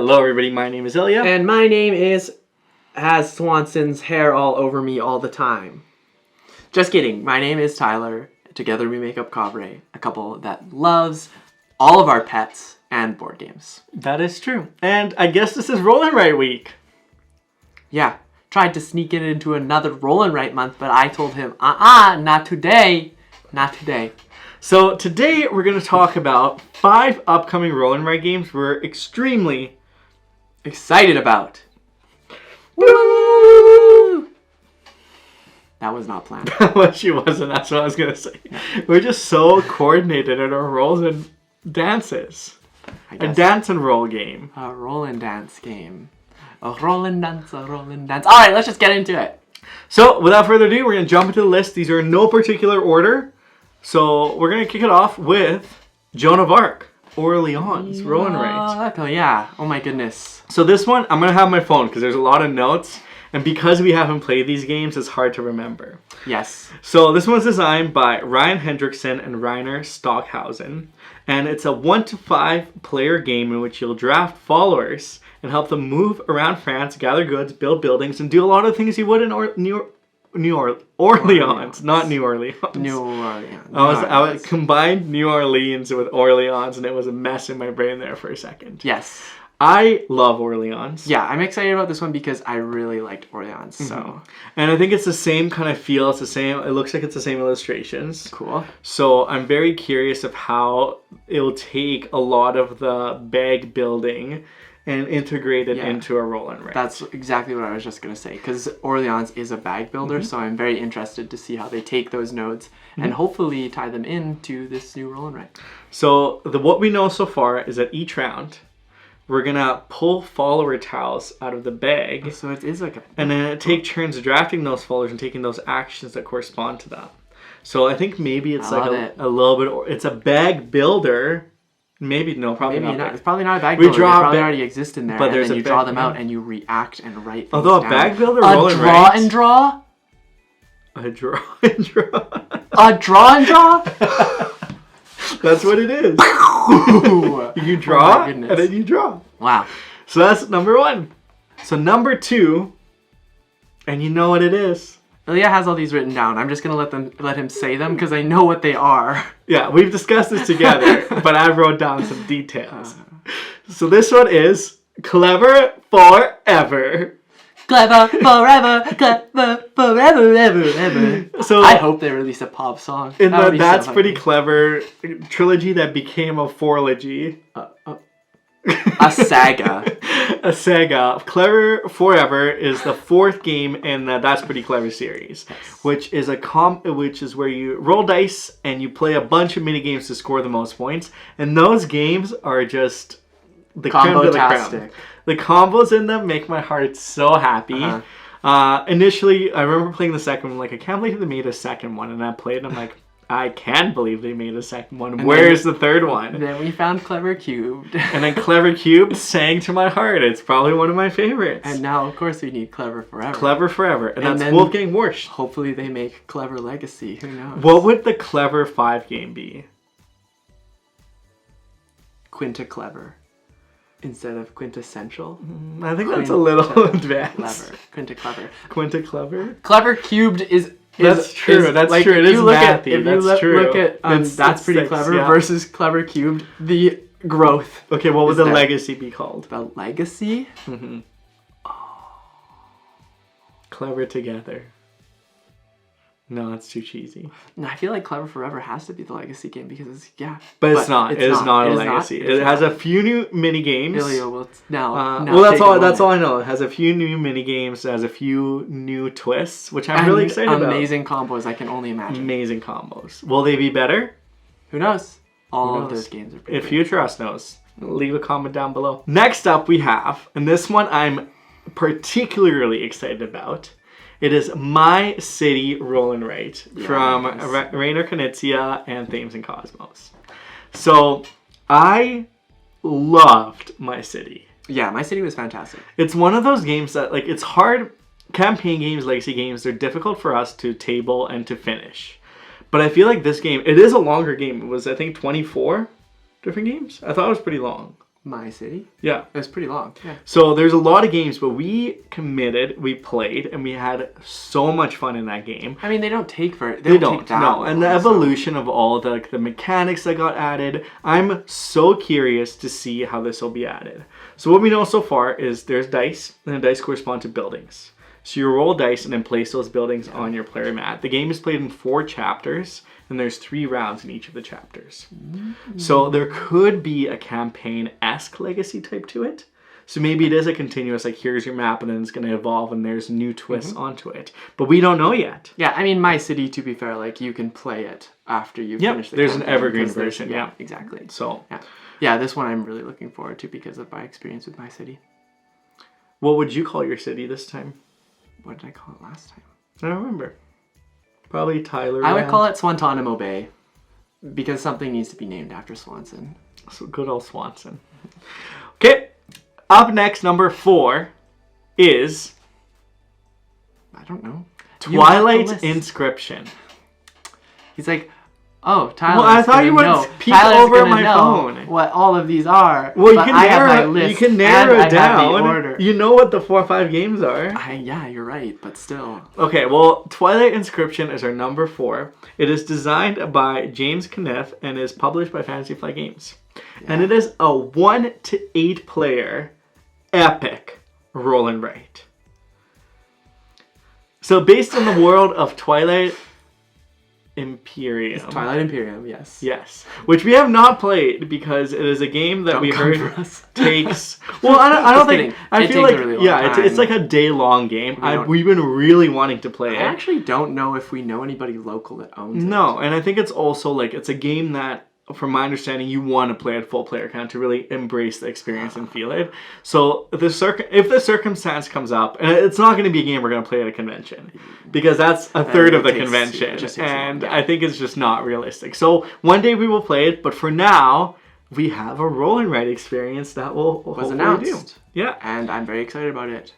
Hello everybody, my name is Ilya. And my name has Swanson's hair all over me all the time. Just kidding. My name is Tyler. Together we make up Kovray, a couple that loves all of our pets and board games. That is true. And I guess this is Roll and Write week. Yeah. Tried to sneak it into another Roll and Write month, but I told him, not today. Not today. So today we're going to talk about 5 upcoming Roll and Write games we're extremely excited about. Woo! That was not planned. Well, she wasn't. That's what I was going to say. We're just so coordinated in our rolls and dances. A dance and roll game. A roll and dance game. A roll and dance, a roll and dance. All right, let's just get into it. So without further ado, we're going to jump into the list. These are in no particular order. So we're going to kick it off with Joan of Arc, Orleans, Roll and Write. Oh, yeah. Oh, my goodness. So this one, I'm going to have my phone because there's a lot of notes. And because we haven't played these games, it's hard to remember. Yes. So this one's designed by Ryan Hendrickson and Rainer Stockhausen. And it's a 1 to 5 player game in which you'll draft followers and help them move around France, gather goods, build buildings, and do a lot of things you would in Orleans, not New Orleans. New Orleans. I combined New Orleans with Orleans, and it was a mess in my brain there for a second. Yes. I love Orleans. Yeah, I'm excited about this one because I really liked Orleans. So, and I think it's the same kind of feel. It's the same. It looks like it's the same illustrations. Cool. So I'm very curious of how it will take a lot of the bag building and integrate it into a roll and write. That's exactly what I was just going to say, because Orleans is a bag builder, so I'm very interested to see how they take those nodes and hopefully tie them into this new roll and write. So what we know so far is that each round, we're going to pull follower tiles out of the bag. So it is like a... And then take turns drafting those followers and taking those actions that correspond to that. So I think maybe it's like a little bit... It's a bag builder... Maybe probably not. It's probably not a bag builder. They probably already exist in there. But and then you draw them out and you react and write things Although down. A bag builder, roll and draw write. And draw? A draw and draw. A draw and draw? That's what it is. You draw and then you draw. Wow. So that's number 1. So number 2, and you know what it is. Ilya has all these written down. I'm just going to let him say them because I know what they are. Yeah, we've discussed this together, but I wrote down some details. So this one is Clever Forever. Clever forever, clever forever, ever. So I hope they release a pop song. In the That's Pretty Clever trilogy that became a fourlogy. A saga. A saga. Clever Forever is the 4th game in the That's Pretty Clever series, which is where you roll dice and you play a bunch of mini games to score the most points. And those games are just the creme de la creme. The combos in them make my heart so happy. Initially, I remember playing the second one, like, I can't believe they made a second one. And I played and I'm like, I can believe they made a second one. And where's the third one? Then we found Clever Cubed. And then Clever Cubed sang to my heart. It's probably one of my favorites. And now, of course, we need Clever Forever. Clever Forever. And that's Wolfgang Warsch. Hopefully they make Clever Legacy. Who knows? What would the Clever 5 game be? Quinta Clever. Instead of quintessential. I think that's a little advanced. Clever. Quinta Clever. Quinta Clever? Clever Cubed is... That's true. That's true. It is mathy. That's true. Look at That's Pretty Clever versus Clever Cubed, the growth. Okay, what would the legacy be called? The legacy? Clever Together. No, that's too cheesy. No, I feel like Clever Forever has to be the legacy game because it's But it's not. It is not a legacy. It has a few new mini games. Ilya will now. Well, that's all I know. It has a few new mini games. It has a few new twists, which I'm really excited about. Amazing combos, I can only imagine. Amazing combos. Will they be better? Who knows? All of those games are pretty If you trust knows, leave a comment down below. Next up we have, and this one I'm particularly excited about. It is My City Roll and Write from Rainer Knizia and Thames and Cosmos. So I loved My City. Yeah, My City was fantastic. It's one of those games that, like, it's hard. Campaign games, legacy games, they're difficult for us to table and to finish. But I feel like this game, it is a longer game. It was, I think, 24 different games. I thought it was pretty long. My City? Yeah. It was pretty long. Yeah. So there's a lot of games, but we committed, we played, and we had so much fun in that game. I mean, they don't take They don't, take that no. long, And the evolution of all the mechanics that got added, I'm so curious to see how this will be added. So what we know so far is there's dice, and the dice correspond to buildings. So you roll dice and then place those buildings on your player mat. The game is played in 4 chapters, and there's 3 rounds in each of the chapters. So there could be a campaign-esque legacy type to it. So maybe it is a continuous, like here's your map and then it's going to evolve and there's new twists onto it. But we don't know yet. Yeah, I mean, My City, to be fair, like you can play it after you finish the there's campaign, an evergreen 'cause there's- version. Yeah, exactly. So Yeah, this one I'm really looking forward to because of my experience with My City. what would you call your city this time? What did I call it last time? I don't remember. Probably Tyler. I would call it Swantanamo Bay because something needs to be named after Swanson. So good old Swanson. Okay. Up next, number 4 is I don't know. Twilight Inscription. He's like, oh, Tyler. Well, I thought you would peek over at my phone. What all of these are? Well, you but can I have my narrow. list You can narrow and it I have the down. order. You know what the 4 or 5 games are. Yeah, you're right, but still. Okay, well, Twilight Inscription is our number 4. It is designed by James Kniff and is published by Fantasy Flight Games. Yeah. And it is a 1 to 8 player epic roll and write. So based on the world of Twilight Imperium. It's Twilight Imperium, yes. Yes, which we have not played because it is a game that we heard takes. Well, I don't think. I feel like really it's like a day-long game. We've been really wanting to play it. I actually don't know if we know anybody local that owns it. No, and I think it's also like it's a game that, from my understanding, you want to play at full player count to really embrace the experience and feel it. So if the circumstance comes up, and it's not going to be a game we're going to play at a convention, because that's a third of the convention, and I think it's just not realistic. So one day we will play it, but for now, we have a roll and write experience that was announced. Yeah, and I'm very excited about it.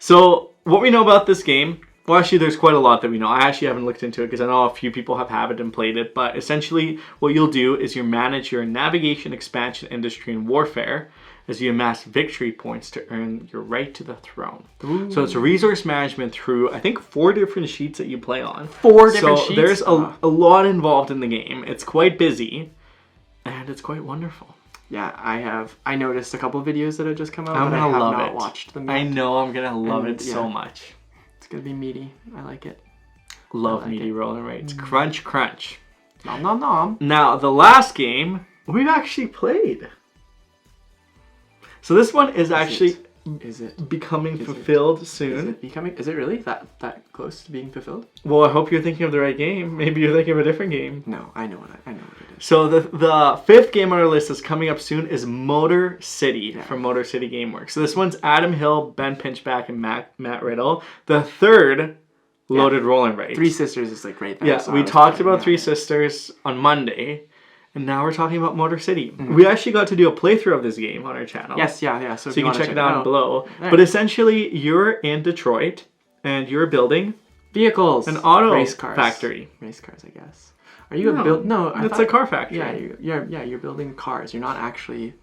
So what we know about this game. Well, actually, there's quite a lot that we know. I actually haven't looked into it because I know a few people have it and played it. But essentially, what you'll do is you manage your navigation, expansion, industry, and warfare as you amass victory points to earn your right to the throne. Ooh. So it's resource management through, I think, 4 different sheets that you play on. 4 different sheets? So there's a lot involved in the game. It's quite busy, and it's quite wonderful. Yeah, I noticed a couple of videos that have just come out, but I have not watched them yet. I know, I'm going to love it so much. It's gonna be meaty. I like it. Love meaty roll and writes. Crunch, crunch. Nom nom nom. Now the last game we've actually played. So this one is actually becoming fulfilled soon. Is it really that close to being fulfilled? Well, I hope you're thinking of the right game. Maybe you're thinking of a different game. No, I know what it is. So the 5th game on our list that's coming up soon is Motor City from Motor City Gameworks. So this one's Adam Hill, Ben Pinchback, and Matt Riddle. The 3rd loaded roll and write. 3 Sisters is like right there. Yeah, we talked about 3 Sisters on Monday. And now we're talking about Motor City. Mm-hmm. We actually got to do a playthrough of this game on our channel. Yes, yeah. So you can check it out below. Right. But essentially, you're in Detroit, and you're building vehicles, an auto race cars. Factory. Race cars, I guess. Are you No, it's a car factory. Yeah, you're building cars. You're not actually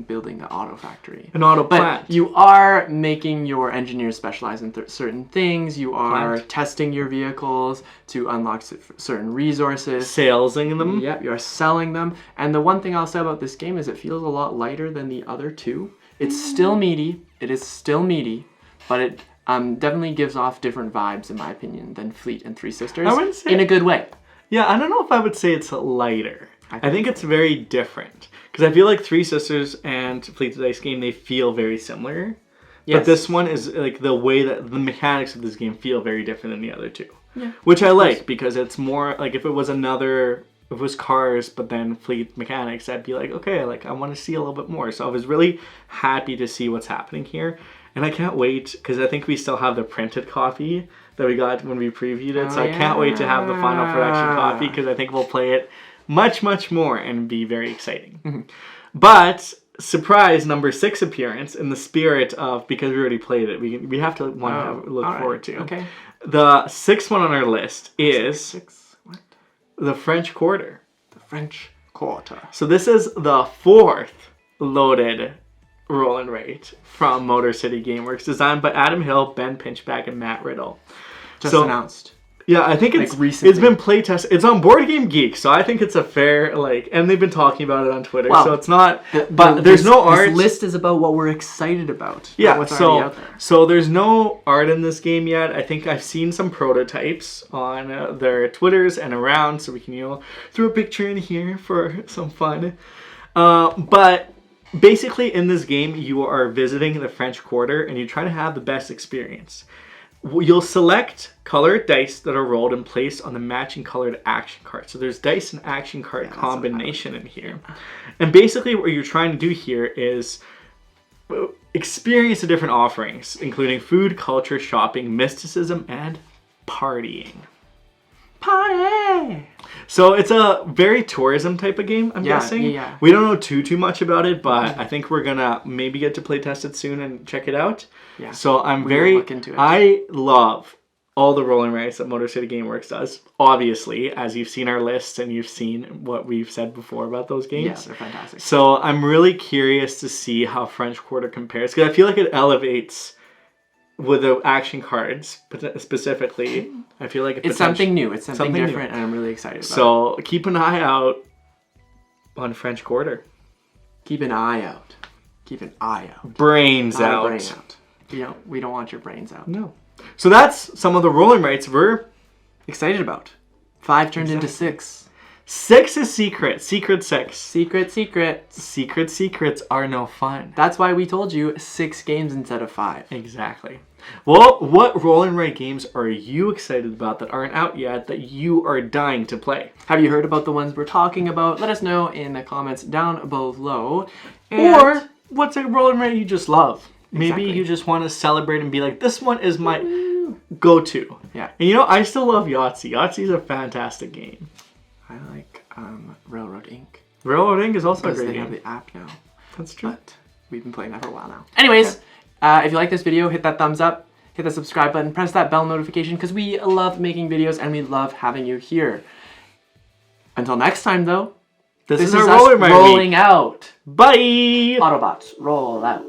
building the auto factory. An auto plant. But you are making your engineers specialize in certain things. You are testing your vehicles to unlock certain resources. Salesing them. Yep, you are selling them. And the one thing I'll say about this game is it feels a lot lighter than the other 2. It's still meaty. It is still meaty, but it definitely gives off different vibes, in my opinion, than Fleet and 3 Sisters. I wouldn't say in a good way. Yeah, I don't know if I would say it's lighter. I think it's very different. Because I feel like 3 Sisters and Fleet the Dice game, they feel very similar. Yes. But this one is like the way that the mechanics of this game feel very different than the other 2. Yeah. Which I like because it's more like if it was cars but then Fleet mechanics, I'd be like, okay, like I want to see a little bit more. So I was really happy to see what's happening here. And I can't wait because I think we still have the printed copy that we got when we previewed it. So I can't wait to have the final production copy because I think we'll play it much, much more and be very exciting. Mm-hmm. But surprise number 6 appearance in the spirit of, because we already played it, we have to look forward to. Okay. The 6th one on our list is the French Quarter. The French Quarter. So this is the 4th loaded roll and write from Motor City Gameworks, designed by Adam Hill, Ben Pinchback, and Matt Riddle. Just announced. Yeah, I think it's been playtested. It's on Board Game Geek, so I think it's a fair, and they've been talking about it on Twitter, so it's not, but there's no art. This list is about what we're excited about. Yeah, so there's no art in this game yet. I think I've seen some prototypes on their Twitters and around, so we can, throw a picture in here for some fun. But basically in this game, you are visiting the French Quarter, and you're trying to have the best experience. You'll select colored dice that are rolled and placed on the matching colored action card. So there's dice and action card combination in here. And basically what you're trying to do here is experience the different offerings, including food, culture, shopping, mysticism, and partying. Party! So it's a very tourism type of game, I'm guessing. Yeah. We don't know too much about it, but I think we're gonna maybe get to play test it soon and check it out. Yeah. So look into it. I love all the rolling rights that Motor City Gameworks does. Obviously, as you've seen our lists and you've seen what we've said before about those games. Yes, they're fantastic. So I'm really curious to see how French Quarter compares, because I feel like it elevates with the action cards specifically. I feel like it's something new. It's something different, and I'm really excited about it. So keep an eye out on French Quarter. Keep an eye out. Keep an eye out. Brains Not out. a brain out. We don't want your brains out. No. So that's some of the rolling rights we're excited about. 5 turned into 6. 6 is secret. Secret 6. Secret. Secret secrets are no fun. That's why we told you 6 games instead of 5. Exactly. Well, what roll and write games are you excited about that aren't out yet that you are dying to play? Have you heard about the ones we're talking about? Let us know in the comments down below. Or what's a roll and write you just love? Maybe you just want to celebrate and be like, this one is my go-to. Yeah. And I still love Yahtzee. Yahtzee is a fantastic game. I like Railroad Inc. Railroad Inc. is also a great game. They have the app now. That's true. But we've been playing that for a while now. Anyways, if you like this video, hit that thumbs up, hit the subscribe button, press that bell notification, because we love making videos and we love having you here. Until next time, though, this is our rolling out. Bye! Autobots, roll out.